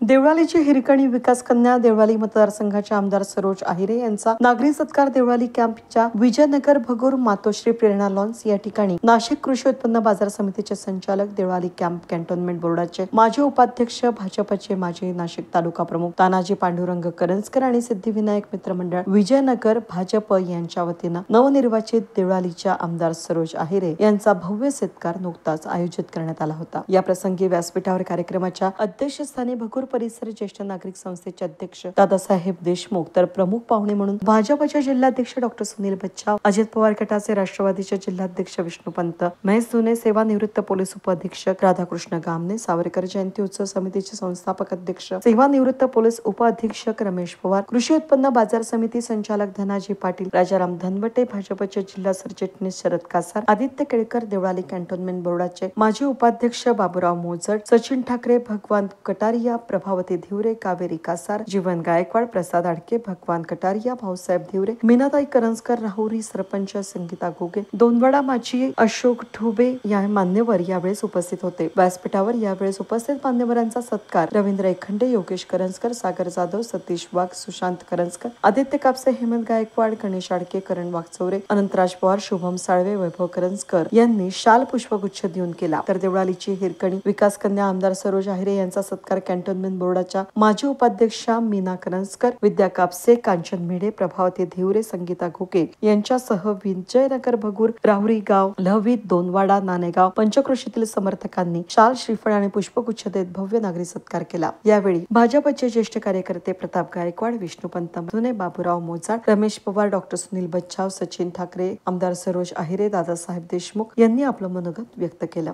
देवळालीची हिरकणी विकास कन्या देवळाली मतदारसंघाच्या आमदार सरोज आहिरे यांचा नागरी सत्कार देवळाली कॅम्पच्या विजयनगर भगूर मातोश्री प्रेरणा लॉन्स या ठिकाणी नाशिक कृषी उत्पन्न बाजार समितीचे संचालक, देवळाली कॅम्प कॅन्टोन्मेंट बोर्डाचे माजी उपाध्यक्ष, भाजपचे माजी नाशिक तालुका प्रमुख तानाजी पांडुरंग करंजकर आणि सिद्धिविनायक मित्रमंडळ विजयनगर भाजप यांच्या वतीनं नवनिर्वाचित देवळालीच्या आमदार सरोज आहिरे यांचा भव्य सत्कार नुकताच आयोजित करण्यात आला होता। या प्रसंगी व्यासपीठावर कार्यक्रमाच्या अध्यक्षस्थानी भगूर परिसर ज्येष्ठ नागरिक संस्थेचे अध्यक्ष दादासाहेब देशमुख तर प्रमुख पाहुणे म्हणून भाजपचे जिल्हाध्यक्ष डॉक्टर सुनील बच्चाव, अजित पवार गटाचे राष्ट्रवादीचे जिल्हाध्यक्ष विष्णुपंत, महेश जुने सेवानिवृत्त पोलीस उपअधीक्षक राधाकृष्ण गामने, सावरकर जयंती उत्सव समितीचे संस्थापक अध्यक्ष सेवानिवृत्त पोलीस उपअधीक्षक रमेश पवार, कृषी उत्पन्न बाजार समिती संचालक धनाजी पाटील, राजाराम धनवटे, भाजपचे जिल्हा सरचिटणीस शरद कासार, आदित्य केळकर, देवळाली कॅन्टोन्मेंट बोर्डाचे माजी उपाध्यक्ष बाबूराव मोजड, सचिन ठाकरे, भगवान कटारिया, प्रभावती धिवरे, कावेरी कासार, जीवन गायकवाड, प्रसाद आडके, भगवान कटारिया, भाऊसाहेब धिवरे, मीनाताई करंजकर, राहुरी सरपंच संगीता घोगे, दोनवडा माजी अशोक ठुबे या मान्यवर यावेळेस उपस्थित होते। व्यासपीठावर यावेळेस उपस्थित मान्यवरांचा सत्कार रवींद्र एखंडे, योगेश करंजकर, सागर जाधव, सतीश वाघ, सुशांत करंजकर, आदित्य कापसे, हेमंत गायकवाड, गणेश आडके, करण वाघचौरे, अनंतराज पवार, शुभम साळवे, वैभव करंजकर यांनी शाल पुष्पगुच्छ देऊन केला। तर देवळालीची हिरकणी विकास कन्या आमदार सरोज आहिरे यांचा सत्कार कॅन्टोन्मेंट बोर्डाच्या माजी उपाध्यक्षा मीना करंजकर, विद्या कापसे, कांचन मेढे, प्रभावती धिवरे, संगीता घोगे यांच्यासह विजयनगर भगूर, राहुरी गाव, लहवीत, दोनवाडा, नाणेगाव, पंचक्रोशीतील समर्थकांनी शाल, श्रीफळ आणि पुष्पगुच्छ देत भव्य नागरी सत्कार केला। यावेळी भाजपचे ज्येष्ठ कार्यकर्ते प्रताप गायकवाड, विष्णुपंत जुने, बाबूराव मोजाड, रमेश पवार, डॉक्टर सुनील बच्चाव, सचिन ठाकरे, आमदार सरोज आहिरे, दादासाहेब देशमुख यांनी आपलं मनोगत व्यक्त केलं।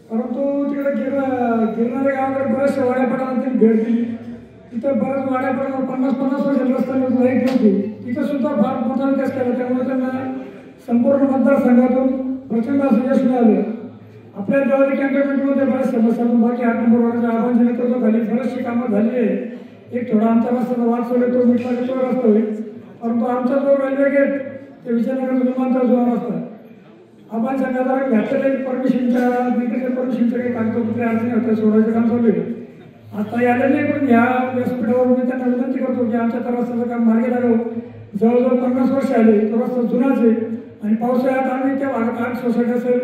परंतु तिकडे गिरणाऱ्या गावाकडे बऱ्याचशा वाड्यापणातील भेट दिली। तिथं बऱ्याच वाड्यापणा 50-50 वर्ष रस्त्यावर लाईट नव्हती, तिथं सुद्धा फार मोठा विकास केला। त्यामुळे त्यांना संपूर्ण मतदारसंघातून प्रचंड असं यश मिळालं। आपल्या देवळाली कॅन्टोन्मेंटमध्ये बऱ्याच समस्या, बाकी 8 नंबर वार्डाच्या आबांच्या नेतृत्वाखाली बरेचशी कामं झाली आहे। एक थोडा आमचा रस्त्याचा वाद सोडले तो मिटला की तो रस्ता होईल, परंतु आमचा जो रेल्वे गेट ते विजयनगर विमानतळ जो रस्ता आपण सगळ्याला घातलेले परमिशनच्या काही कागदपत्रे अडचणी होत्या, सोडायचं काम चालू आहे। आता याला नाही, पण ह्या व्यासपीठावर मी त्यांना विनंती करतो की आमच्या त्या रस्त्याचं काम मार्गी लागावं। जवळजवळ 50 वर्ष आले, तो रस्ता जुनाच आहे आणि पावसाळ्यात आम्ही त्या भागात 8 सोसायटी असेल,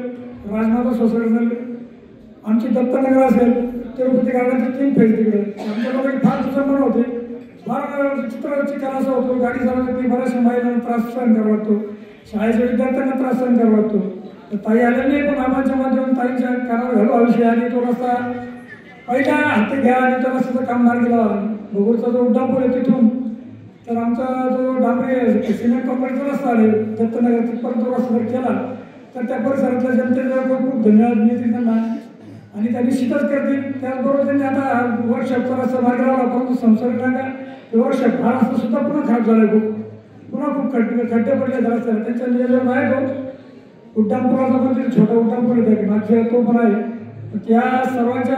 राजमाता सोसायटी असेल, आमची दत्तनगर असेल, तिरुपती गार्डनचे 3 फेज तिकडे आमच्याकडे फार संबंध होते। फार चित्र असा होतो, गाडी चालवताना बऱ्याचशा महिलांना त्रास सहन करावा लागतो, शाळेच्या विद्यार्थ्यांना त्रास सहन करावा लागतो। ताई आले नाही, पण आम्हाच्या माध्यमातून ताईंच्या कानावर घालू आयुष्य आणि तो रस्ता पहिला हाती घ्या आणि त्या रस्त्याचं काम मार्गी लावा। भगूरचा जो उड्डाणपूल आहे तिथून तर आमचा जो डांबरी सिमेंट कंपनीचा रस्ता आहे दत्तनगर तिथपर्यंत तो रस्ता जर केला तर त्या परिसरातल्या जनतेला खूप धन्यवाद मिळतील त्यांना आणि त्या निश्चितच करतील। त्याचबरोबर त्यांनी आता वर्कशॉपचा रस्ता मार्गी लावला, परंतु संसर्गाने वर्कशॉप हा रस्ता सुद्धा पुन्हा खराब झाला, पुन्हा खूप खड्डे पडले रस्त्याला। त्यांच्या नियोजन आहे तो उड्डाणपुलाचा पण तिथे छोटा उड्डाणपूल येते मागच्या तो पण आहे। त्या सर्वांच्या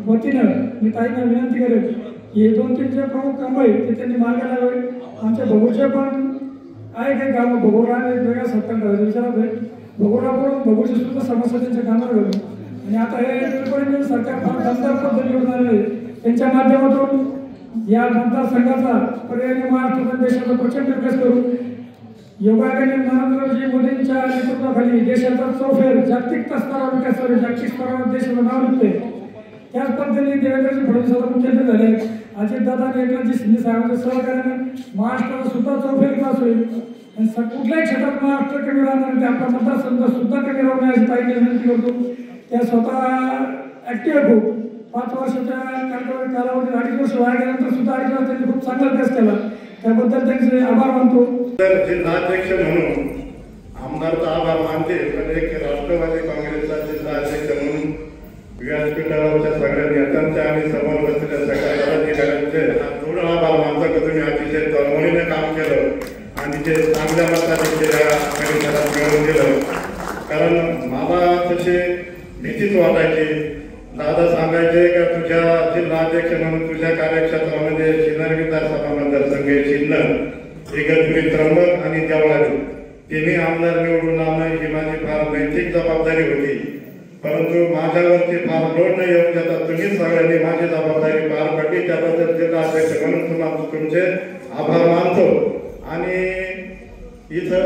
वतीनं मी ताईंना विनंती करेन की हे 2-3 जे प्रमुख कामं आहेत ते त्यांनी मार्गी लावावे। आमच्या भगूरचे पण आहे काही कामं, भगूरला वेगवेगळ्या सत्कार विचारत आहे, भगूरला भगूरची सुद्धा समस्या त्यांच्या कामावर घालून आणि आता हे सरकार फार दमदार पद्धतीवर झालेलं आहे। त्यांच्या माध्यमातून या मतदारसंघाचा पर्यायी महाराष्ट्र देशाचा प्रचंड विकास करू। योगायोगाने नरेंद्रजी मोदींच्या नेतृत्वाखाली देशाचा चौफेर जागतिक स्तरावर विकास करू, जागतिक स्तरावर देशाचं नाव निघते। त्याच पद्धतीने देवेंद्रजी फडणवीस मुख्यमंत्री झाले, अजितदादा आणि एकनाथजी शिंदे साहेबांच्या सहकार्याने महाराष्ट्राचा सुद्धा चौफेर विकास होईल आणि कुठल्याही क्षेत्रात महाराष्ट्र कमी राहणार नाही, आपला मतदारसंघ सुद्धा कमी राहू नये अशी ताईंनी विनंती करतो। त्या स्वतः ऍक्टिव्ह आहे खूप, 5 वर्षाच्या कालावधीत 2.5 वर्ष वाया गेल्यानंतर सुद्धा 2.5 वर्ष त्यांनी खूप चांगला विकास केला, त्याबद्दल त्यांचे आभार मानतो। तर जिल्हाध्यक्ष म्हणून आमदारचा आभार मानते, पण एक राष्ट्रवादी काँग्रेसचा जिल्हाध्यक्ष म्हणून व्यासपीठावरच्या सगळ्या नेत्यांच्या आणि समोर बसलेल्या सगळ्या पदाधिकाऱ्यांचे जोड आभार मानतो की तुम्ही अतिशय तळमळीने काम केलं आणि ते चांगल्या मताने मिळवून दिलं। कारण मला तसे भीतीच वाटायची, दादा सांगायचे का तुझ्या जिल्हाध्यक्ष म्हणून तुझ्या कार्यक्षेत्रामध्ये शिन्नर विधानसभा मतदारसंघ चिन्ह इगतपुरी त्र्यंबक आणि देवळाली तिन्ही आमदार निवडून आणणं ही माझी फार नैतिक जबाबदारी होती। परंतु माझ्यावरती फार लोड न येऊन देता तुम्ही सगळ्यांनी माझी जबाबदारी पार पडली, त्याबद्दल जिल्हाध्यक्ष म्हणून तुम्हाला तुमचे आभार मानतो. आणि इथं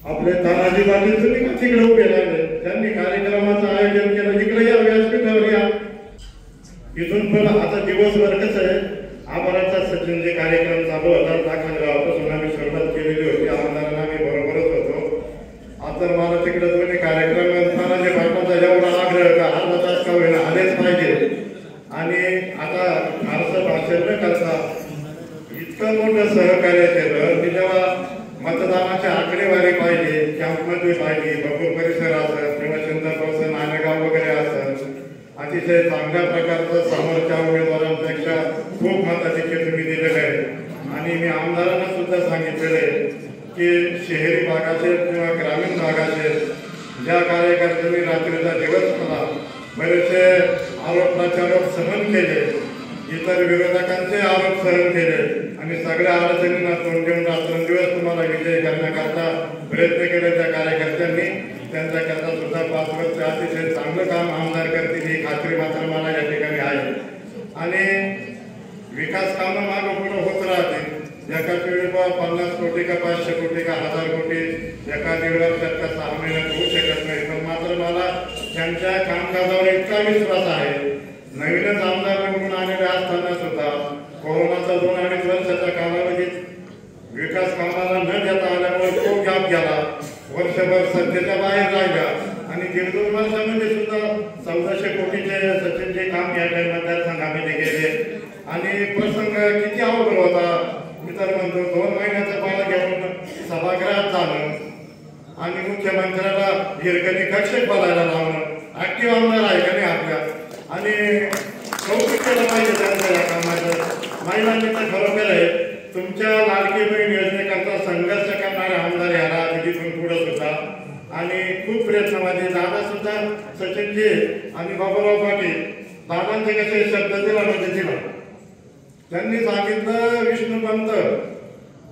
आपले तानाजी पाटील तुम्ही का तिकडे उभे राहिले, त्यांनी कार्यक्रमाचं आयोजन केलं, इकडे या व्यासपीठावर या. इथून पण आता दिवसभर कसं आहे, आभाराचा सचिन जे कार्यक्रम चालू होता टाकणगावापासून आम्ही सुरुवात केलेली होती, आमदारांना आम्ही बरोबरच होतो. आता मला तिकडे दोन्ही कार्यक्रम तानाजी पाटलाचा एवढा आग्रह का अर्धा तास का होईना आलेच पाहिजे. आणि आता फारसं भाषण न करता इतकं मोठं सहकार्य केलं की जेव्हा मतदानाची आकडेवारी पाहिजे, कॅम्पमध्ये पाहिजे, भरपूर परिसर असत किंवा चिंताप्रसन्न नाणेगाव वगैरे असत, अतिशय चांगल्या प्रकारचं समोरच्या उमेदवारांपेक्षा खूप मताधिक्य तुम्ही दिलेलं आहे. आणि मी आमदारांना सुद्धा सांगितलेलं आहे की शहरी भागाचे किंवा ग्रामीण भागाचे ज्या कार्यकर्त्यांनी रात्रीचा दिवस केला, बरेचसे आरोप प्रत्यारोप सहन केले, इतर विरोधकांचे आरोप सहन केले आणि सगळ्या अडचणींना तोंड देऊन रात्रंदिवस तुम्हाला विजय करण्याकरता प्रयत्न केले त्या कार्यकर्त्यांनी, त्यांच्याकरता सुद्धा 5 वर्ष अतिशय चांगलं काम आमदार करतील ही खात्री मात्र मला या ठिकाणी आहे. आणि विकास कामं मागं पुढे होत राहतील. एका वेळेला 50 कोटी का 500 कोटी का 1000 कोटी एका दीड वर्षात का 6 महिन्यात होऊ शकत नाही, पण मात्र मला त्यांच्या कामकाजावर इतका विश्वास आहे. नवीनच आमदार निवडून आलेले असताना सुद्धा कोरोनाचा 2-2.5 वर्षाच्या कालावधीत विकास कामाला न देता आल्यामुळे तो गॅप गेला, वर्षभर सत्तेच्या बाहेर राहिला आणि 1.5-2 वर्षामध्ये सुद्धा 1400 कोटीचे सचिनचे काम या मतदारसंघामध्ये गेले. आणि प्रसंग किती अवघड होता, मी तर म्हणतो 2 महिन्याचं बाळ घेऊन सभागृहात झालं आणि मुख्यमंत्र्याला हिरकणी कक्ष बोलायला लावणं. ऍक्टिव्ह आमदार आहे का नाही आपल्या, आणि कौतुक केलं पाहिजे त्यांच्या या कामाचं. महिलांनी तर खरोखर आहे, तुमच्या लाडकी बहीण योजनेकरता संघर्ष करणारे आमदार याला तिथून पुढे सुद्धा. आणि खूप प्रयत्न माझे दादा सुद्धा सचिनजी आणि बाबूराव पाटील दादांचे कसे शब्द दिला म्हणजे दिला. त्यांनी सांगितलं विष्णुपंत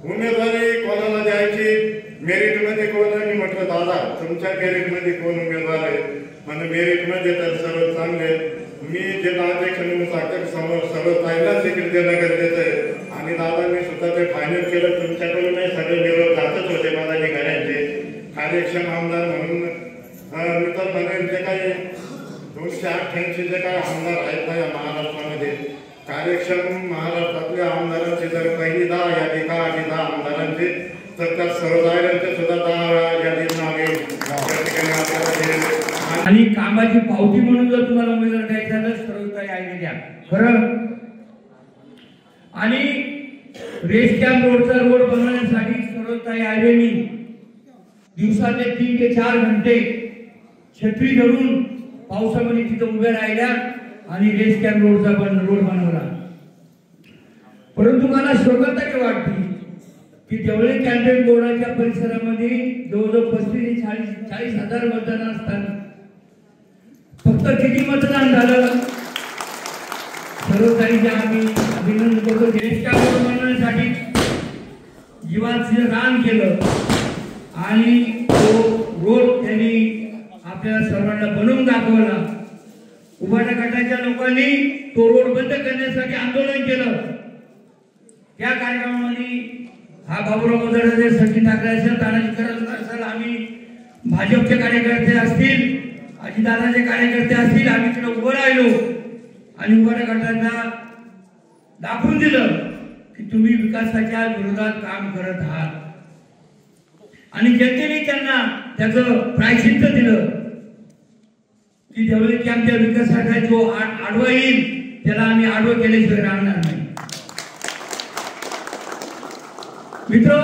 उमेदवारी कोणाला द्यायची, मेरिटमध्ये कोण, मी म्हटलं दादा तुमच्या मेरिटमध्ये कोण उमेदवार आहे, म्हणजे मेरिटमध्ये तर सर्व चांगले, मी जिल्हाध्यक्ष म्हणून साक्षर समोर सर्व पहिलाच तिकीट देणं गरजेचं आहे. आणि दादांनी सुद्धा ते फायनल केलं. तुमच्याकडूनही सगळे निरोप जातच होते मला निघाल्याचे. कार्यक्षम आमदार म्हणून मी तर म्हणेन जे काही 288 जे काही आमदार आहेत ना या महाराष्ट्रामध्ये, कार्यक्षम महाराष्ट्रातल्या आमदारांची जर पहिली 10 यादी का आणि 10 आमदारांची, तर त्या सर्वसाधारणचे सुद्धा 10 यादी नावे या ठिकाणी आपल्याला. आणि कामाची पावती म्हणून जर तुम्हाला उमेदवार द्यायचा तर सर्वताई आयडी द्या खरं. आणि रेस कॅम्प रोडचा रोड बनवण्यासाठी सर्वताई आयडेनी दिवसाचे 3 ते 4 घंटे छत्री धरून पावसामध्ये तिथं उभ्या राहिल्या आणि रेस कॅम्प रोडचा रोड बनवला. परंतु मला शोभता वाटते की देवळे कॅन्टोन्मेंट बोर्डाच्या परिसरामध्ये जवळजवळ 35 ते 40 हजार मतदान असताना फक्त किती मतदान झालं, सर्व काही आम्ही अभिनंदन करतो. रेस कॅम्प रोड बनवण्यासाठी जीवाचं रान केलं आणि तो रोड त्यांनी आपल्याला सर्वांना बनवून दाखवला. उभाटा गटाच्या लोकांनी तो रोड बंद करण्यासाठी आंदोलन केलं. त्या कार्यक्रमामध्ये हा बाबूराव मोदडे, सचिन ठाकरे असेल, तानाजी करंजकर असेल, आम्ही भाजपचे कार्यकर्ते असतील, अजितदादाचे कार्यकर्ते असतील, आम्ही तिथे उभं राहिलो आणि उभाटा गटांना दाखवून दिलं की तुम्ही विकासाच्या विरोधात काम करत आहात. आणि जनतेने त्यांना त्याचं प्रायश्चित्त दिलं की देवळे कॅम्पच्या विकासासाठी जो आडवा येईल त्याला आम्ही आडवं केल्याशिवाय राहणार नाही. मित्र,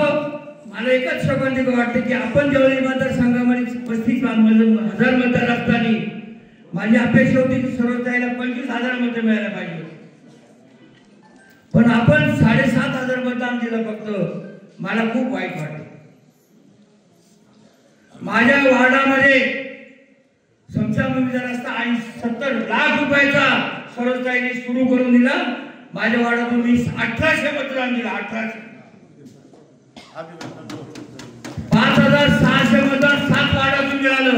मला एकच शोकांतिक वाटते की आपण देवळे मतदारसंघामध्ये 35,000 मतदार असताना माझी अपेक्षा होती की सर्वताईला 25,000 मतं मिळायला पाहिजे, पण आपण 7,500 मतदान दिलं फक्त. मला खूप वाईट वाटते. माझ्या वार्डामध्ये समशान भूमीचा रस्ता 70 लाख रुपयाचा सर्वताईने सुरू करून दिला. माझ्या वार्डातून मी 1800 मतदान दिलं. 1800 5,600 मतदान 7 वार्डातून मिळालं.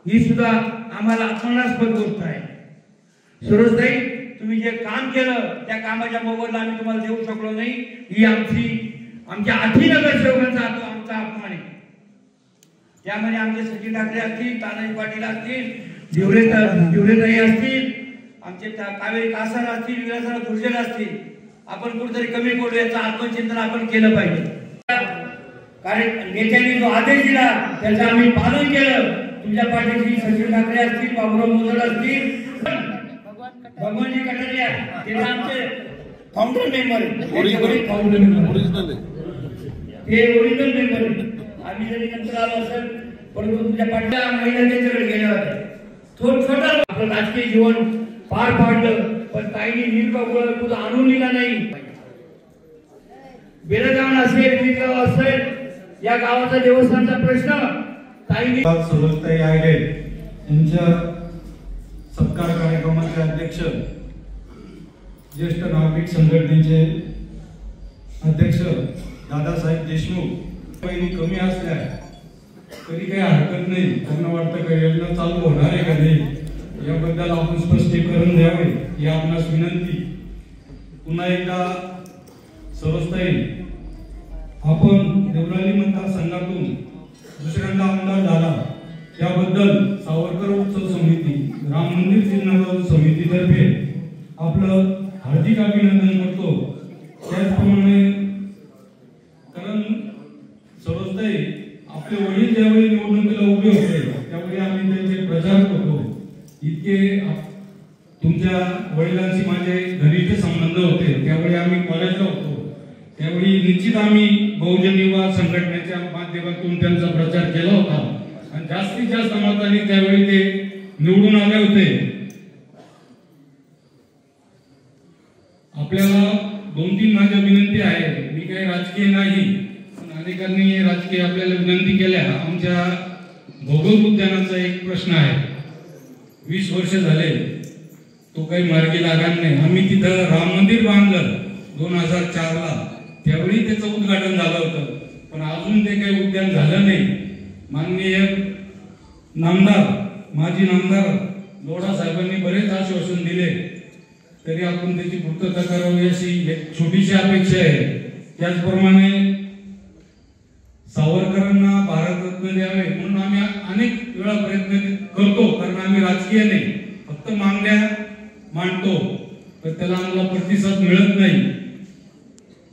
ही सुद्धा आम्हाला अपमानास्पद गोष्ट आहे. सरोजताई, तुम्ही जे काम केलं त्या कामाच्या मोबदला आम्ही तुम्हाला देऊ शकलो नाही, ही आमच्या 8 नगरसेवकांचा आमचा अपमान आहे. त्यामध्ये आमचे सचिन ठाकरे असतील, तानाजी पाटील असतील, दिवरेताई असतील, आमचे कावेरी कासार असतील, विलासराव दुर्जन असतील. आपण कुठेतरी कमी पडू याचं आत्मचिंतन आपण केलं पाहिजे. कारण नेत्यांनी जो आदेश दिला त्याचं आम्ही पालन केलं. तुमच्या पाठीशी सचिन ठाकरे असतील, बाबुराव मोहोळ असतील, भगवानजी कटारिया ते आमचे फाउंडर मेंबर ते ओरिजिनल मेंबर. आम्ही जरी नंतर आलो असेल परंतु तुमच्या पाठीला महिला त्यांच्याकडे गेल्या होत्या. छोटा आपलं राजकीय जीवन पार पाडलं, पण ताईंनी निर्भय आणून दिला नाही. बेलगाव असेल, वीरगाव असेल, या गावाचा देवस्थानचा प्रश्न ताईंनी सरोजताई आहिरे यांच्या सत्कार कार्यक्रमाचे अध्यक्ष, ज्येष्ठ नागरिक संघटनेचे अध्यक्ष दादासाहेब देशमुख कमी असल्या तरी काही हरकत नाही. त्यांना वाटतं का योजना चालू होणार आहे का नाही याबद्दल आपण स्पष्टीकरण द्यावे ही आपणास विनंती. पुन्हा एकदा सरोजताई, आपण देवळाली मतदारसंघातून दुसऱ्यांदा आमदार झाला त्याबद्दल सावरकर उत्सव समिती, राम मंदिर जीर्णोद्धार समितीतर्फे आपलं हार्दिक अभिनंदन करतो. त्याचप्रमाणे कारण सरोजताई, आपले वडील ज्यावेळी निवडणुकीला उभे होते त्यावेळी आम्ही त्यांचे प्रचारक होतो. इतके तुमच्या वडिलांशी माझे घनिष्ठ संबंध होते. त्यावेळी आम्ही कॉलेजला होतो. त्यावेळी निश्चित आम्ही बहुजन युवा संघटनेच्या माध्यमातून त्यांचा प्रचार केला होता आणि जास्तीत जास्त मतांनी त्यावेळी ते निवडून आले होते. आपल्याला 2-3 माझ्या विनंती आहे. मी काही राजकीय नाही, पण अनेकांनी राजकीय आपल्याला विनंती केल्या. आमच्या भोगोल उद्यानाचा एक प्रश्न आहे. 20 वर्ष झाले तो काही मार्गी लागणार नाही. आम्ही तिथं राम मंदिर बांधलं 2004ला, त्यावेळी त्याचं उद्घाटन झालं होतं, पण अजून ते काही उद्यान झालं नाही. माननीय नामदार, माजी नामदार लोढा साहेबांनी बरेच आश्वासन दिले, तरी आपण त्याची पूर्तता करावी अशी एक छोटीशी अपेक्षा आहे. त्याचप्रमाणे सावरकरांना भारतरत्न द्यावे म्हणून आम्ही अनेक वेळा प्रयत्न करतो. कारण आम्ही राजकीय नाही, फक्त मागण्या मांडतो, तर त्याला आम्हाला प्रतिसाद मिळत नाही.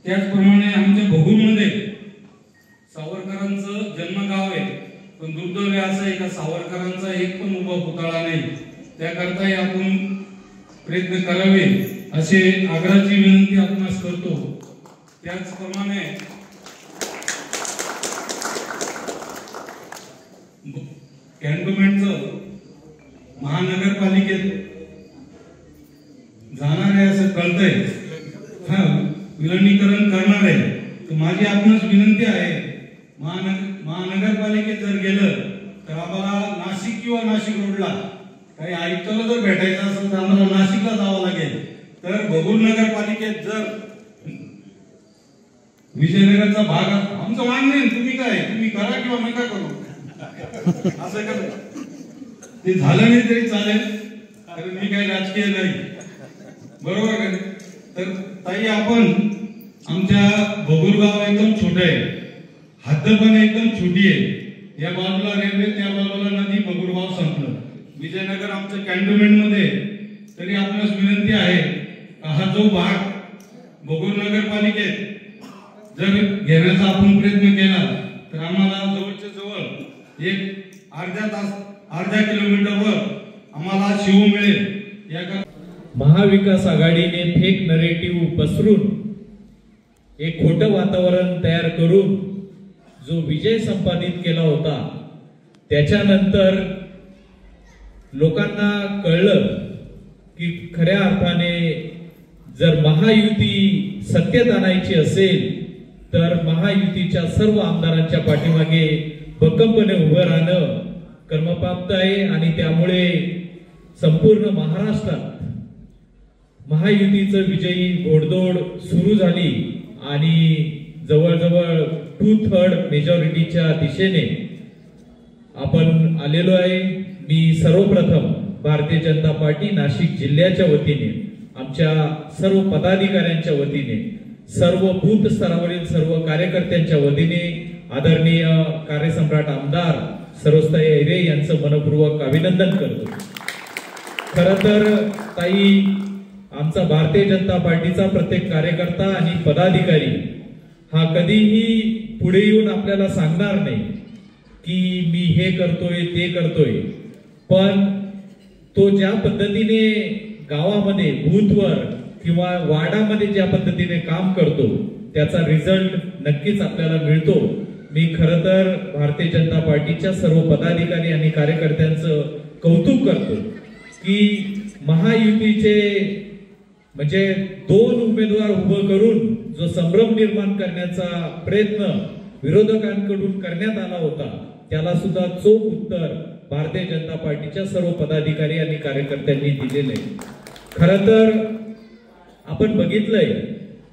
त्याचप्रमाणे आमच्या भोगूरमध्ये सावरकरांचं जन्मगाव आहे, पण दुर्दैव असं आहे का सावरकरांचा एक पण उभा पुतळा नाही. त्याकरताही आपण प्रयत्न करावे असे आग्रहाची विनंती आपणास करतो. त्याचप्रमाणे कॅन्टोन्मेंटचं महानगरपालिकेत जाणार आहे असं कळतंय, विलिनीकरण करणार आहे. तर माझी आपणास विनंती आहे, महानगरपालिकेत जर गेलं तर आम्हाला नाशिक किंवा नाशिक रोडला काही आयुक्ताला जर भेटायचं असेल तर आम्हाला नाशिकला जावं लागेल. तर भगूर नगरपालिकेत जर विजयनगरचा भाग आमचं मान्य आहे, तुम्ही करा किंवा नका करू असं कर, ते झालं नाही तरी चालेल, कारण मी काही राजकीय नाही, बरोबर का? तर ताई, आपण आमच्या भगूर गाव एकदम छोटं आहे, हद्द पण एकदम छोटी आहे. या बाजूला रेल्वे, त्या बाजूला नदी, भगूर गाव संपलं. विजयनगर आमच्या कॅन्टोन्मेंट मध्ये. तरी आपणास विनंती आहे, हा जो भाग भगूर नगरपालिकेत जर घेण्याचा आपण प्रयत्न केला तर आम्हाला जवळच्या जवळ एक अर्ध्या किलोमीटरवर आम्हाला शिव मिळेल. या महाविकास आघाडीने फेक नरेटिव्ह पसरून एक खोटं वातावरण तयार करून जो विजय संपादित केला होता, त्याच्यानंतर लोकांना कळलं की खऱ्या अर्थाने जर महायुती सत्तेत आणायची असेल तर महायुतीच्या सर्व आमदारांच्या पाठीमागे भक्कमपणे उभं राहणं कर्मप्राप्त आहे. आणि त्यामुळे संपूर्ण महाराष्ट्रात महायुतीचं विजयी घोडदौड सुरू झाली आणि जवळजवळ 2/3 मेजॉरिटीच्या दिशेने आपण आलेलो आहे. मी सर्वप्रथम भारतीय जनता पार्टी नाशिक जिल्ह्याच्या वतीने, आमच्या सर्व पदाधिकाऱ्यांच्या वतीने, सर्व बूथ स्तरावरील सर्व कार्यकर्त्यांच्या वतीने आदरणीय कार्यसम्राट आमदार सरोजताई अहिरे यांचं मनपूर्वक अभिनंदन करतो. खरं तर ताई, आमचा भारतीय जनता पार्टीचा प्रत्येक कार्यकर्ता आणि पदाधिकारी हा कधीही पुढे येऊन आपल्याला सांगणार नाही की मी हे करतोय ते करतोय, पण तो ज्या पद्धतीने गावामध्ये बूथवर किंवा वार्डामध्ये ज्या पद्धतीने काम करतो त्याचा रिझल्ट नक्कीच आपल्याला मिळतो. मी खरं तर भारतीय जनता पार्टीच्या सर्व पदाधिकारी आणि कार्यकर्त्यांचं कौतुक करतो की महायुतीचे म्हणजे 2 उमेदवार उभं करून जो संभ्रम निर्माण करण्याचा प्रयत्न विरोधकांकडून करण्यात आला होता त्याला सुद्धा चोख उत्तर भारतीय जनता पार्टीच्या सर्व पदाधिकारी आणि कार्यकर्त्यांनी दिलेलं आहे. खरं तर आपण बघितलंय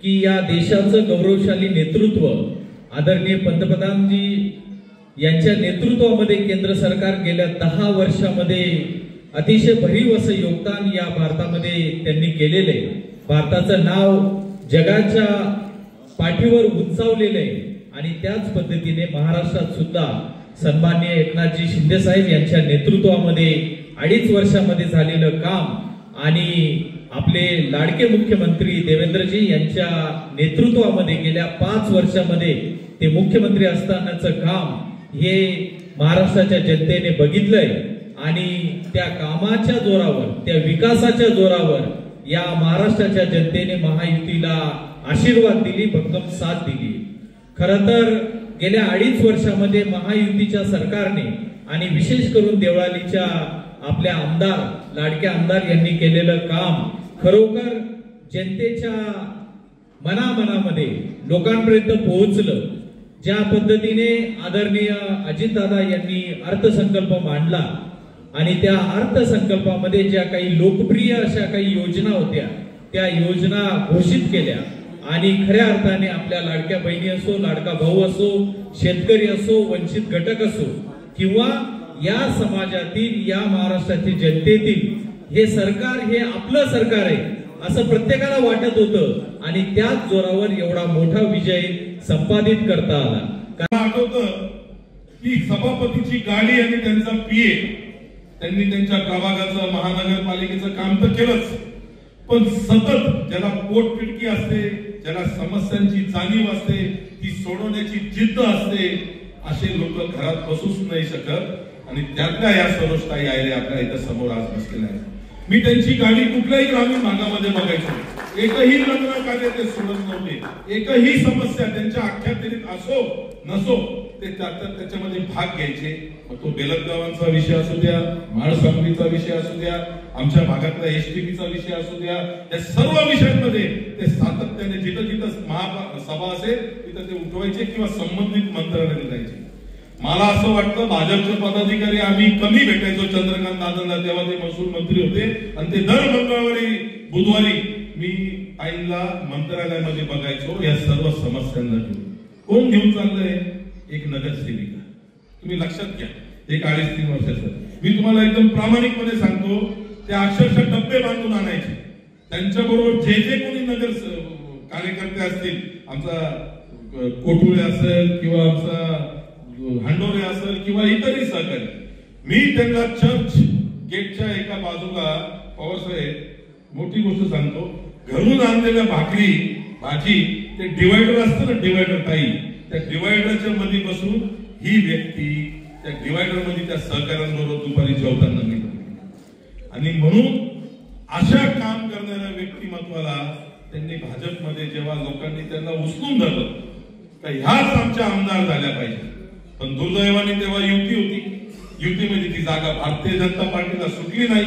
की या देशाचं गौरवशाली नेतृत्व आदरणीय पंतप्रधानजी यांच्या नेतृत्वामध्ये केंद्र सरकार गेल्या 10 वर्षामध्ये अतिशय भरीव असं योगदान या भारतामध्ये त्यांनी केलेलं आहे. भारताचं नाव जगाच्या पाठीवर उंचावलेलं आहे आणि त्याच पद्धतीने महाराष्ट्रात सुद्धा सन्माननीय एकनाथजी शिंदे साहेब यांच्या नेतृत्वामध्ये 2.5 वर्षामध्ये झालेलं काम आणि आपले लाडके मुख्यमंत्री देवेंद्रजी यांच्या नेतृत्वामध्ये गेल्या 5 वर्षामध्ये ते मुख्यमंत्री असतानाचं काम हे महाराष्ट्राच्या जनतेने बघितलंय आणि त्या कामाच्या जोरावर, त्या विकासाच्या जोरावर या महाराष्ट्राच्या जनतेने महायुतीला आशीर्वाद दिली, भक्कम साथ दिली. खरं तर गेल्या 2.5 वर्षामध्ये महायुतीच्या सरकारने आणि विशेष करून देवळालीच्या आपल्या आमदार, लाडक्या आमदार यांनी केलेलं काम खरोखर जनतेच्या मनामध्ये लोकांपर्यंत पोहोचलं. ज्या पद्धतीने आदरणीय अजितदादा यांनी अर्थसंकल्प मांडला आणि त्या अर्थसंकल्पामध्ये ज्या काही लोकप्रिय अशा काही योजना होत्या त्या योजना घोषित केल्या आणि खऱ्या अर्थाने आपल्या लाडक्या बहिणी असो, लाडका भाऊ असो, शेतकरी असो, वंचित घटक असो किंवा या समाजातील, या महाराष्ट्रातील जनतेतील हे सरकार हे आपलं सरकार आहे असं प्रत्येकाला वाटत होतं आणि त्याच जोरावर एवढा मोठा विजय संपादित करता आला. आठवतं की सभापतीची गाडी आणि त्यांचा पीए त्यांनी त्यांच्या प्रभागाचं, महानगरपालिकेचं काम तर केलंच, पण सतत ज्याला पोटतिडकी असते, ज्याला समस्यांची जाणीव असते, ती सोडवण्याची जिद्द असते, असे लोक घरात बसूच नाही शकत आणि त्यातल्या या सरोजताई अहिरे आपल्या इथं समोर आज बसलेल्या आहेत. मी त्यांची गाडी कुठल्याही ग्रामीण भागामध्ये बघायचो, एकही लग्न कार्य ते सोडत नव्हते, एकही समस्या त्यांच्या अख्यात्तरीत असो नसो ते त्याच्यामध्ये भाग घ्यायचे. मग तो बेलगावांचा विषय असू द्या, माळसांगवीचा विषय असू द्या, आमच्या भागातला एसटीपीचा विषय असू द्या, या सर्व विषयांमध्ये ते सातत्याने जिथं सभा असेल तिथं ते उठवायचे किंवा संबंधित मंत्रालयाला जायचे. मला असं वाटतं भाजपचे पदाधिकारी आम्ही कमी भेटायचो चंद्रकांत दादांना, तेव्हा ते महसूल मंत्री होते आणि ते दर मंगळवारी बुधवारी मी आईला मंत्रालयामध्ये बघायचो या सर्व समस्यांना घेऊन. कोण घेऊन चाललंय? एक नगरसेविका. तुम्ही लक्षात घ्या, एक 2.5-3 वर्षाचं. मी तुम्हाला एकदम प्रामाणिकपणे सांगतो, ते अक्षरशः डब्बे बांधून आणायचे. त्यांच्याबरोबर जे कोणी नगर कार्यकर्ते असतील, आमचा कोठुळे असेल किंवा आमचा हांडोरे असेल किंवा इतरही सहकारी, मी त्यांना चर्च गेटच्या एका बाजूला, पवारसाहेब मोठी गोष्ट सांगतो, घरून आणलेल्या भाकरी भाजी ते डिवायडर असतं ना, डिवायडर ताई, त्या डिवायडरच्या मध्ये बसून ही व्यक्ती त्या डिवायडर मध्ये त्या सहकाऱ्यांबरोबर दुपारी जेवताना मी आणि म्हणून अशा काम करणाऱ्या व्यक्तिमत्वाला त्यांनी भाजपमध्ये जेव्हा लोकांनी त्यांना उचलून धरलं का ह्याच आमच्या आमदार झाल्या पाहिजे, पण दुर्दैवाने तेव्हा युती होती, युतीमध्ये ती जागा भारतीय जनता पार्टीला सुटली नाही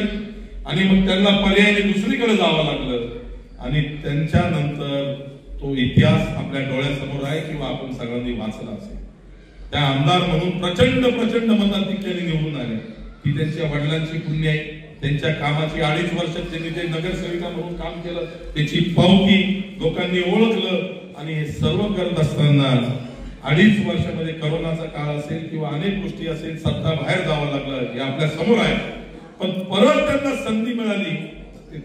आणि मग त्यांना पर्यायाने दुसरीकडे जावं लागलं आणि त्यांच्यानंतर तो इतिहास आपल्या डोळ्यासमोर आहे किंवा आपण सगळ्यांनी वाचला असेल. त्या आमदार म्हणून प्रचंड मताधिक्याने निवडून आले. ती त्यांच्या वडिलांची पुण्य आहे, त्यांच्या कामाची 2.5 वर्षात त्यांनी ते नगरसेविका म्हणून काम केलं, त्याची पावती लोकांनी ओळखलं आणि हे सर्व करत असताना 2.5 वर्षामध्ये करोनाचा काळ असेल किंवा अनेक गोष्टी असेल, सत्ता बाहेर जावं लागलं, हे आपल्या समोर आहे. पण परत त्यांना संधी मिळाली,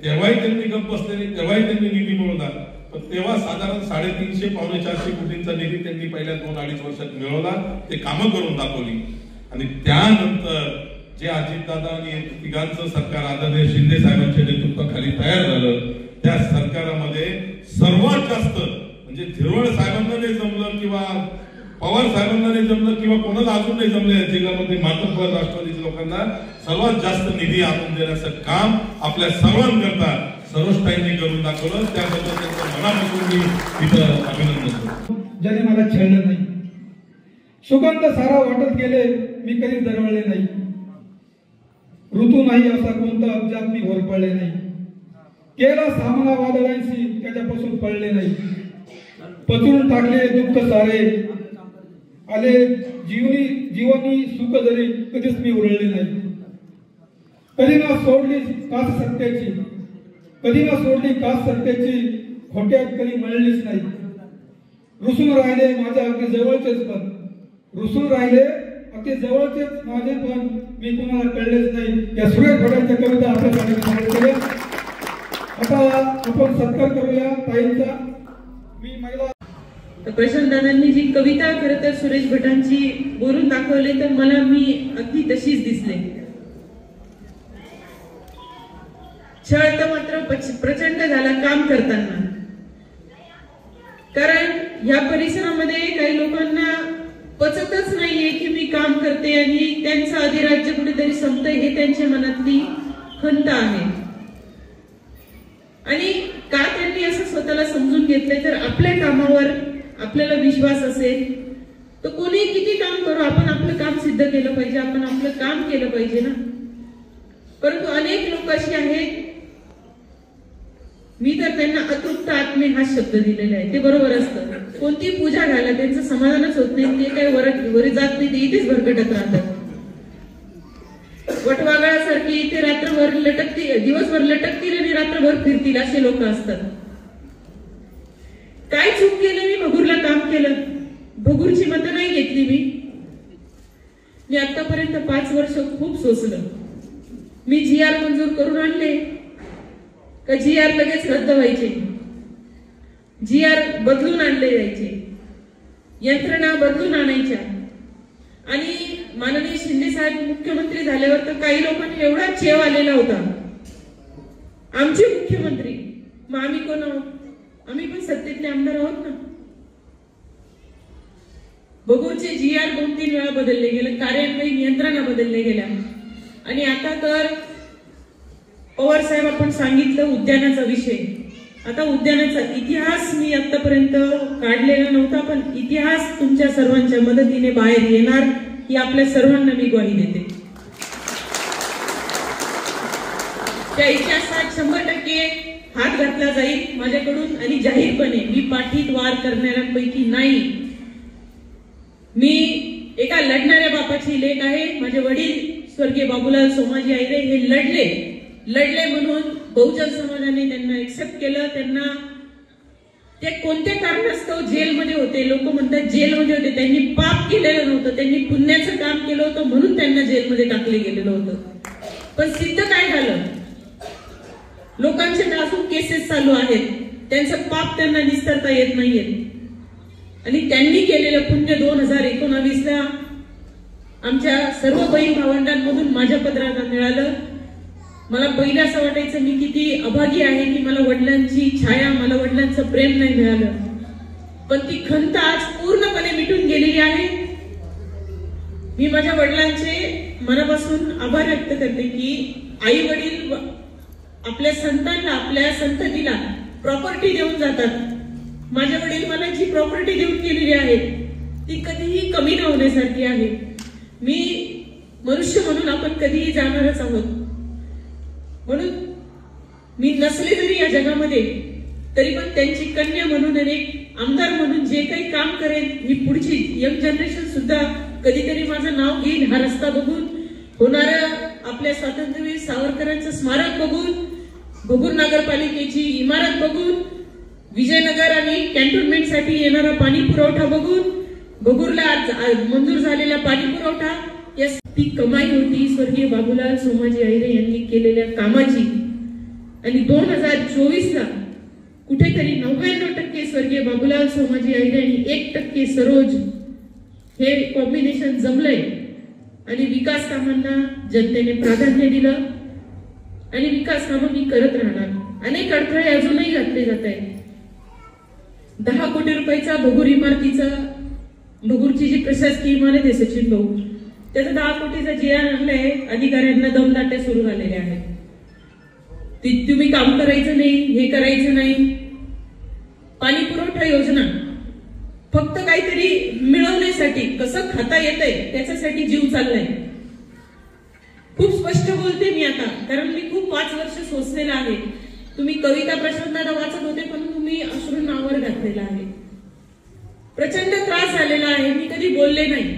तेव्हाही त्यांनी गप्प बसले नाही, तेव्हाही त्यांनी निधी मिळवला. पण तेव्हा साधारण 350 पावणे 400 कोटींचा निधी त्यांनी पहिल्या 2-2.5 वर्षात मिळवला, ते कामं करून दाखवली. आणि त्यानंतर जे अजितदादा आणि तिघांचं सरकार आदरणीय शिंदे साहेबांच्या नेतृत्वाखाली तयार झालं, त्या सरकारामध्ये सर्वात जास्त म्हणजे झिरवळ साहेबांना नाही जमलं किंवा पवार साहेबांना नाही जमलं किंवा कोणाला अजून नाही जमलं, या जिल्ह्यामध्ये मातब्बर राष्ट्रवादीच्या लोकांना सर्वात जास्त निधी आणून देण्याचं काम आपल्या सर्वांकरता सरोजताईंनी करून दाखवलं. त्याबद्दल त्यांचं मनापासून मी इथं अभिनंदन करतो. ज्याने मला छळलं नाही, सुगंध सारा वाटत गेले, मी कधी दरवळले नाही. ऋतू नाही असा कोणता अब्जात मी होरपळले नाही. केला सामना वादळांशी, त्याच्यापासून पडले नाही. पचवून टाकले दुःख सारे, आले जीवनी सुख जरी, कधीच मी उरळले नाही. कधी ना सोडली कास सत्याची, कधी ना सोडली कास सत्याची, खोट्यात कधी मळलीच नाही. रुसून राहिले माझ्या अगदी जवळचेच, पण रुसून राहिले अगदी जवळचेच माझे, पण मी कोणाला कळलेच नाही. या सुरेश भटांच्या कविता आपल्यासाठी सादर केल्या. आता आपण सत्कार करूया ताईंचा. मी महिला प्रशांत दादांनी जी कविता खरं तर सुरेश भटांची बोलून दाखवली, तर मला मी अगदी तशीच दिसले. छळ तर मात्र प्रचंड झाला काम करताना, कारण या परिसरामध्ये काही लोकांना पचतच नाहीये की मी काम करते आणि त्यांचं अधिराज्य कुठेतरी संपतंय, हे त्यांच्या मनातली खंत आहे. आणि का त्यांनी असं स्वतःला समजून घेतलंय, तर आपल्या कामावर आपल्याला विश्वास असेल तर कोणी किती काम करू, आपण आपलं काम सिद्ध केलं पाहिजे, आपण आपलं काम केलं पाहिजे ना. परंतु अनेक लोक अशी आहेत, मी तर त्यांना अतृप्त आत्मे हा शब्द दिलेला आहे. ते बरोबर असतं, कोणती पूजा घाला त्यांचं समाधानच होत नाही, ते काय वरी जात नाही, ते इथेच भरकटत राहतात. वटवागळासारखी ते रात्रभर लटकतील, दिवसभर लटकतील आणि रात्रभर फिरतील, असे लोक असतात. काय चूक केलं मी, भगूरला काम केलं, भगूरची मतं नाही घेतली मी आतापर्यंत 5 वर्ष खूप सोसलं. मी GR मंजूर करून आणले का GR लगेच रद्द व्हायचे, GR बदलून आणले जायचे, यंत्रणा बदलून आणायच्या. आणि माननीय शिंदे साहेब मुख्यमंत्री झाल्यावर तर काही लोकांनी एवढा चेव आलेला होता, आमचे मुख्यमंत्री. मग आम्ही कोण आहोत? आम्ही पण सत्तेतले आमदार आहोत ना. भगूरचे GR 2-3 वेळा बदलले गेले, कार्यान्वयन यंत्रणा बदलले गेल्या. आणि आता तर पवार साहेब आपण सांगितलं उद्यानाचा विषय, आता उद्यानाचा इतिहास मी आतापर्यंत काढलेला नव्हता, पण इतिहास तुमच्या सर्वांच्या मदतीने बाहेर येणार ही आपल्या सर्वांना मी ग्वाही देते. त्या इतिहासात 100% हात घातला जाईल माझ्याकडून, आणि जाहीरपणे मी पाठीत वार करणाऱ्यांपैकी नाही. मी एका लढणाऱ्या बापाची लेक आहे. माझे वडील स्वर्गीय बाबूलाल सोमाजी आयरे हे लढले म्हणून बहुजन समाजाने त्यांना एक्सेप्ट केलं. त्यांना ते कोणत्या कारणास्तव जेलमध्ये होते, लोक म्हणतात जेलमध्ये होते, त्यांनी पाप केलेलं नव्हतं, त्यांनी पुण्याचं काम केलं होतं म्हणून त्यांना जेलमध्ये टाकले गेलेलं होतं. पण सिद्ध काय झालं, लोकांचे अजून केसेस चालू आहेत, त्यांचं पाप त्यांना निस्तरता येत नाहीये. आणि त्यांनी केलेलं पुण्य 2019ला आमच्या सर्व बहीण भावंडांमधून माझ्या पदराला मिळालं. मला पहिलं असं वाटायचं मी किती अभागी आहे की मला वडिलांची छाया, मला वडिलांचं प्रेम नाही मिळालं. पण ती खंत आज पूर्णपणे मिटून गेलेली आहे. मी माझ्या वडिलांचे मनापासून आभार व्यक्त करते की आई वडील आपल्या संतांना, आपल्या संततीला प्रॉपर्टी देऊन जातात. माझे वडील मला जी प्रॉपर्टी देऊन गेलेली आहे ती कधीही कमी न होण्यासारखी आहे. मी मनुष्य म्हणून आपण कधीही जाणारच आहोत. म्हणून मी नसले जरी या जगामध्ये, तरी पण त्यांची कन्या म्हणून आणि एक आमदार म्हणून जे काही काम करेन, ही पुढची यंग जनरेशन सुद्धा कधीतरी माझं नाव घेईल. हा रस्ता बघून, होणारं आपल्या स्वातंत्र्यवीर सावरकरांचं स्मारक बघून, भगूर नगरपालिकेची इमारत बघून, विजयनगर आणि कॅन्टोन्मेंटसाठी येणारा पाणी पुरवठा बघून, भगूरला मंजूर झालेला पाणी पुरवठा या ती कमाई होती स्वर्गीय बाबूलाल सोमाजी आहिरे यांनी केलेल्या कामाची। आणि 2024ला कुठेतरी 99% स्वर्गीय बाबूलाल सोमाजी आहिरे आणि 1% सरोज हे कॉम्बिनेशन जमलंय आणि विकास कामांना जनतेने प्राधान्य दिलं आणि विकास कामं मी करत राहणार। अनेक अडथळे अजूनही घातले जात आहेत। 10 कोटी रुपयाचा भगूर इमारतीचा भगूरची जी प्रशासकीय इमारत आहे सचिन भाऊ, त्याचा 10 कोटीचा जी आणलाय, अधिकाऱ्यांना दमदाट्या सुरू झालेल्या आहेत। तुम्ही काम करायचं नाही, हे करायचं नाही। पाणी पुरवठा योजना फक्त काहीतरी मिळवण्यासाठी, कसं खाता येतंय त्याच्यासाठी जीव चाललाय। खूप स्पष्ट बोलते मी आता, कारण मी खूप 5 वर्ष सोसलेला आहे। तुम्ही कविता प्रशांतदादा वाचत होते, पण तुम्ही अश्रूंवर घातलेला आहे। प्रचंड त्रास झालेला आहे, मी कधी बोलले नाही,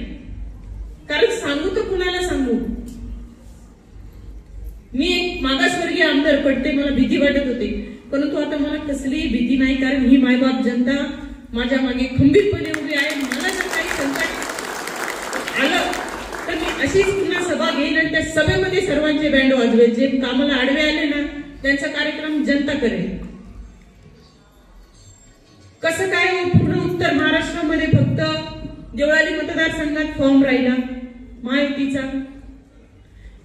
कारण सांगू तर कुणाला सांगू। मी एक मागासवर्गीय आमदार पडते, मला भीती वाटत होती, परंतु आता मला कसलीही भीती नाही, कारण ही मायबाप जनता माझ्या मागे खंबीरपणे उभी आहे। मला जर काही संकट आलं तर मी अशीच पुन्हा सभा घेईन आणि त्या सभेमध्ये सर्वांचे बँड वाजवेल। जे कामाला आडवे आले ना, त्यांचा कार्यक्रम जनता करेल। कसं काय पूर्ण उत्तर महाराष्ट्रामध्ये फक्त देवळाली मतदारसंघात फॉर्म राहिला महायुतीचा।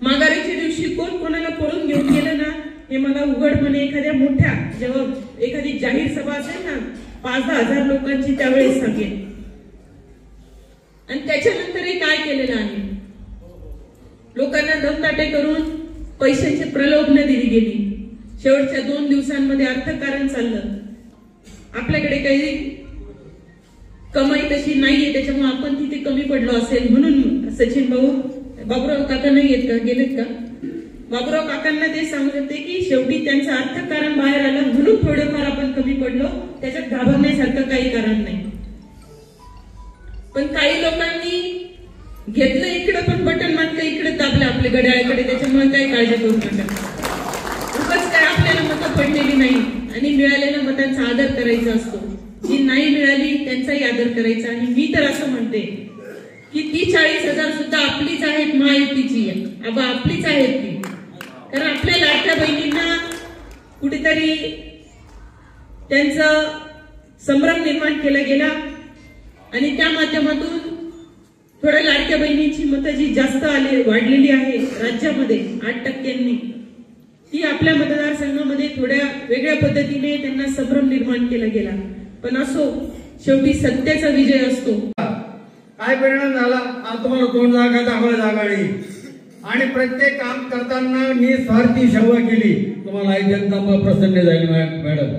माघारीच्या दिवशी कोण कोणाला पळून घेऊन गेलं ना, हे मला उघडपणे एखाद्या मोठ्या, जेव्हा एखादी जाहीर सभा असेल ना 5-10 हजार लोकांची, त्यावेळेस सांगेल। आणि त्याच्यानंतर काय केलेलं आहे, लोकांना दमदाटे करून पैशांची प्रलोभनं दिली गेली। शेवटच्या 2 दिवसांमध्ये अर्थकारण चाललं, आपल्याकडे काही कमाई तशी नाहीये, त्याच्यामुळे आपण तिथे कमी पडलो असेल म्हणून सचिन भाऊ, बाबूराव काका नाही येत का, गेलेत का? बाबूराव काकांना ते सांगू शकते की शेवटी त्यांचं अर्थकारण बाहेर आलं म्हणून थोडेफार आपण कमी पडलो, त्याच्यात घाबरण्यासारखं काही कारण नाही। पण काही लोकांनी घेतलं इकडे, पण बटन मागलं इकडे, दाबलं आपल्या घड्याळाकडे, त्याच्यामुळे काही काळजी करू नका। उगाच काय आपल्याला मतं पडलेली नाही आणि मिळालेल्या मतांचा आदर करायचा असतो। जी नाही मिळाली त्यांचाही आदर करायचा। आणि मी तर असं म्हणते की ती 40,000 सुद्धा आपलीच आहेत, महायुतीची आबा आपलीच आहेत ती। कारण आपल्या लाडक्या बहिणींना कुठेतरी त्यांचा संभ्रम निर्माण केला गेला आणि त्या माध्यमातून थोड्या लाडक्या बहिणींची मतं जी जास्त वाढलेली आहे राज्यामध्ये 8%, ती आपल्या मतदारसंघामध्ये थोड्या वेगळ्या पद्धतीने त्यांना संभ्रम निर्माण केला गेला। पण असो, शेवटी सत्याचा विजय असतो। काय परिणाम झाला, आज तुम्हाला 2 जागा दाखवल्या जागा नाही आणि प्रत्येक काम करताना निस्वार्थी सेवा केली। तुम्हाला जनता प्रसन्न झाली मॅडम।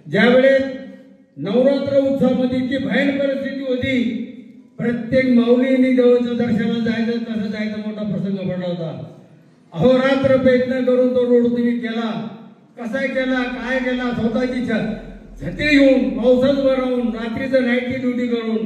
ज्यावेळेस नवरात्र उत्सवामध्ये इतकी भयानक परिस्थिती होती, प्रत्येक माऊलींनी देवाच्या दर्शनाला जायचं, कसं जायचं मोठा प्रसंग पडला होता। अहोरात्र प्रयत्न करून तो रोड तुम्ही केला, कसा केला, काय केला, स्वतःची छत्री घेऊन पावसात उभं राहून रात्रीचं नाईटची ड्युटी करून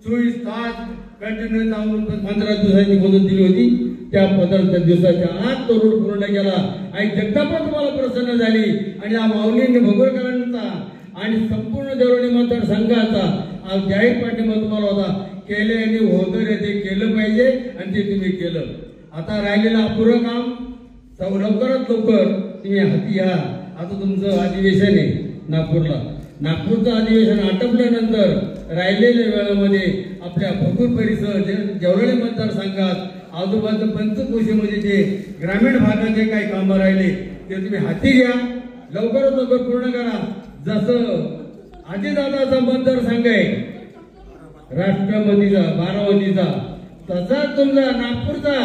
24 तास कंटिन्यू जाऊन 15 दिवसाची मुदत दिली होती। त्या 15 दिवसाच्या आत तो रोड पूर्ण केला आणि जगदंबा तुम्हाला प्रसन्न झाली आणि या माऊलींनी भगवरकरांचा आणि संपूर्ण देवळी मतदारसंघाचा आज जाहीर पाठिंबा तुम्हाला होता। केले आणि होतं ते केलं पाहिजे आणि ते तुम्ही केलं। आता राहिलेलं अपुरं काम लवकरात लवकर तुम्ही हाती घ्या। आता तुमचं अधिवेशन आहे नागपूरचं अधिवेशन आटपल्यानंतर राहिलेल्या वेळामध्ये आपल्या भगूर परिसर जेवढे मतदारसंघात आजूबाजू पंचकोशीमध्ये जे ग्रामीण भागाचे काही कामं राहिले ते तुम्ही हाती घ्या, लवकरात लवकर पूर्ण करा। जसं अजितदादाचा मतदारसंघ आहे राष्ट्रवादीचा, बारामतीचा, तसाच तुमचा नागपूरचा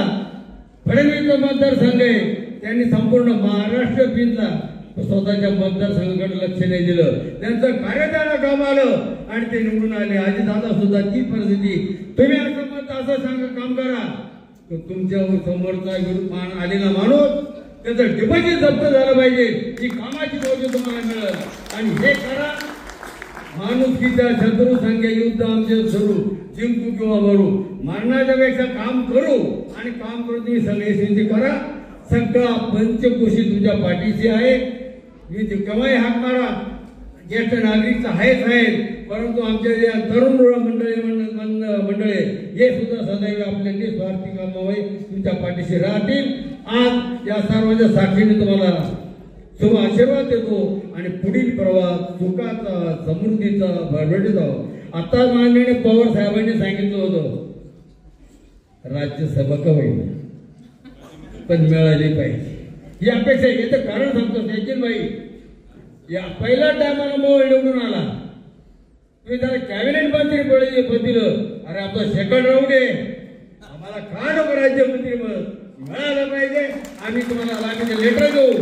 फडणवीसचा मतदारसंघ आहे। त्यांनी संपूर्ण महाराष्ट्र पिंजला, स्वतःच्या मतदारसंघाकडे लक्ष नाही दिलं, त्यांचं कार्य त्यांना काम आलं आणि ते निवडून आले। अजितदादा सुद्धा ती परिस्थिती, तुम्ही असं मत असं सांगा काम करा, तर तुमच्या समोरचा विरोध आलेला माणूस त्याचं डिपॉझिट जप्त झालं पाहिजे, ही कामाची मौज तुम्हाला मिळेल। आणि हे करा, माणुसकीच्या शत्रू संख्या युद्ध आमचे सुरू, जिंकू किंवा मरू, मरण्याच्या पेक्षा काम करू आणि काम करून तुम्ही सगळे सिद्धी करा। सगळा पंचकोशी तुझ्या पाठीशी आहे, मी केव्हाही हाक मारा, ज्येष्ठ नागरिक तर आहेच आहेत, परंतु आमच्या ज्या तरुण मंडळे हे सुद्धा सदैव आपल्या निस्वार्थी कामामुळे तुमच्या पाठीशी राहतील. आज या सर्वांच्या साक्षीने तुम्हाला शुभ आशीर्वाद देतो आणि पुढील प्रवास सुखाचा, समृद्धीचा, भरभराटीचा. आता माननीय पवार साहेबांनी सांगितलं होतं राज्यसभा का होईल पण मिळाली पाहिजे ही अपेक्षा आहे. याचं कारण सांगतो सचिन भाई, या पहिल्या टायमाला मोबाईल निवडून आला, तुम्ही त्याला कॅबिनेट मंत्री पद दिलं. अरे आपला सेकंड राऊंड आहे, आम्हाला का नको राज्यमंत्री पद मिळालं पाहिजे. आम्ही तुम्हाला लागण्याचे लेटर देऊ,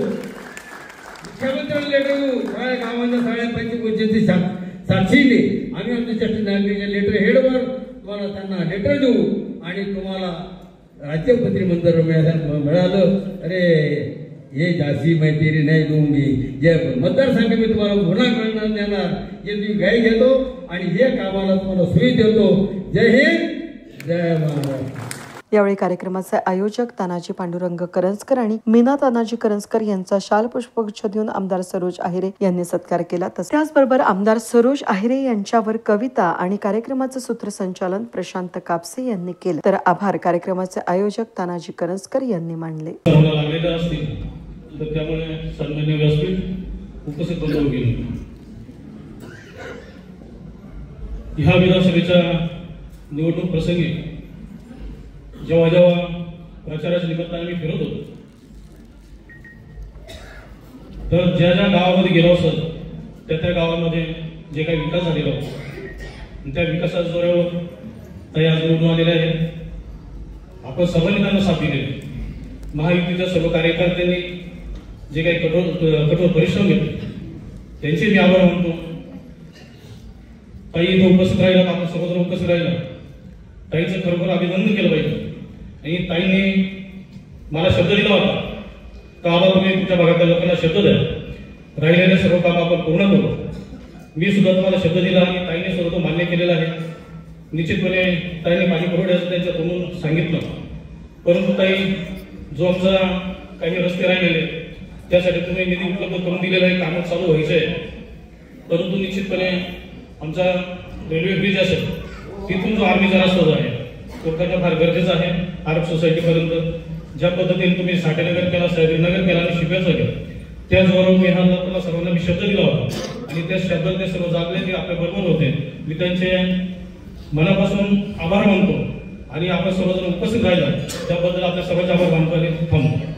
मुख्यमंत्र्यांना लेटर देऊ, सगळ्या गावांना सगळ्या पंचकृषीची साक्षीने आम्ही आमच्या ज्येष्ठ नागरिकांच्या लेटर हेडवर तुम्हाला त्यांना लेटर देऊ आणि तुम्हाला राज्यमंत्री मंत्री मिळालं. अरे ये झाशी मैं तेरी नहीं दूंगी, जे मतदारसंघ मी तुम्हाला पुन्हा मिळणार देणार, जे तुम्ही गाई घेतो आणि हे कामाला तुम्हाला सोयी देतो. जय हिंद, जय महाराष्ट्र. यावेळी कार्यक्रमाचे आयोजक तानाजी पांडुरंग करंजकर आणि मीना तानाजी करंजकर यांचा शाल पुष्पगुच्छ देऊन आमदार सरोज आहिरे यांनी सत्कार केला. त्याचबरोबर आमदार सरोज आहिरे यांच्यावर कविता आणि कार्यक्रमाचे सूत्रसंचालन प्रशांत कापसे यांनी केलं. तर आभार कार्यक्रमाचे आयोजक तानाजी करंजकर यांनी मानले. त्यामुळे सन्मान्य व्यासपीठ उपस्थित बंधू गेले. ह्या विधानसभेच्या निवडणूक प्रसंगी जेव्हा प्रचाराच्या निमित्ताने मी फिरत होतो, तर ज्या गावामध्ये गेलो असत त्या गावामध्ये जे काही विकास झालेला होता त्या विकासाच्या जोरावर काही आज निवडून आलेले आहेत. आपण सर्वांनी त्यांना साथ दिलेली. महायुतीच्या सर्व कार्यकर्त्यांनी जे काही कठोर परिश्रम घेतले त्यांचे मी आभार मानतो. ताई इथं उपस्थित राहिला, आपण सर्वजण उपस्थित राहिला, ताईचं खरोखर अभिनंदन केलं पाहिजे. आणि ताईने मला शब्द दिला होता का बाबा तुम्ही तुमच्या भागातल्या लोकांना शब्द द्या, राहिलेले सर्व काम आपण पूर्ण करू. मी सुद्धा तुम्हाला शब्द दिला आणि ताईने सर्व तो मान्य केलेला आहे. निश्चितपणे ताईने पाणी पुरवठ्याचं त्यांच्या तोंडून सांगितलं, परंतु ताई जो आमचा काही रस्ते राहिलेले त्यासाठी तुम्ही निधी उपलब्ध करून दिलेला आहे, कामं चालू व्हायचे आहे. परंतु निश्चितपणे आमचा रेल्वे ब्रिज असेल तिथून जो आर्मीचा रस्ता जो आहे तो करणं फार गरजेचं आहे. आरब सोसायटीपर्यंत ज्या पद्धतीने तुम्ही साठेनगर केला, सैदनगर केला आणि शिप्याचा केला, त्या जोरावर मी हा सर्वांना मी शब्द दिला होता आणि त्या शब्दात ते सर्व जागले, ते आपल्या बरोबर होते. मी त्यांचे मनापासून आभार मानतो आणि आपण सर्वजण उपस्थित राहिला त्याबद्दल आपल्या सर्वांचे आभार मानतो आणि थांबतो.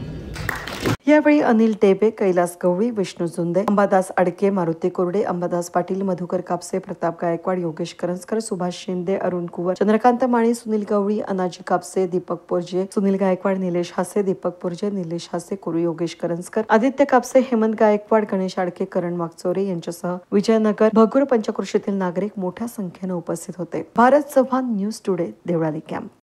यावेळी अनिल टेबे, कैलास गवळी, विष्णू जुंदे, अंबादास अडके, मारुती कोरडे, अंबादास पाटील, मधुकर कापसे, प्रताप गायकवाड, योगेश करंजकर, सुभाष शिंदे, अरुण कुवर, चंद्रकांत माळी, सुनील गवळी, अनाजी कापसे, दीपक पोरजे, सुनील गायकवाड, निलेश हासे, दीपक पोरजे, निलेश हासे, कुरू, योगेश करंजकर, आदित्य कापसे, हेमंत गायकवाड, गणेश आडके, करण वागचोरे यांच्यासह विजयनगर, भगूर पंचक्रोशीतील नागरिक मोठ्या संख्येने उपस्थित होते. Bharat Chavan, news today, Devlali camp.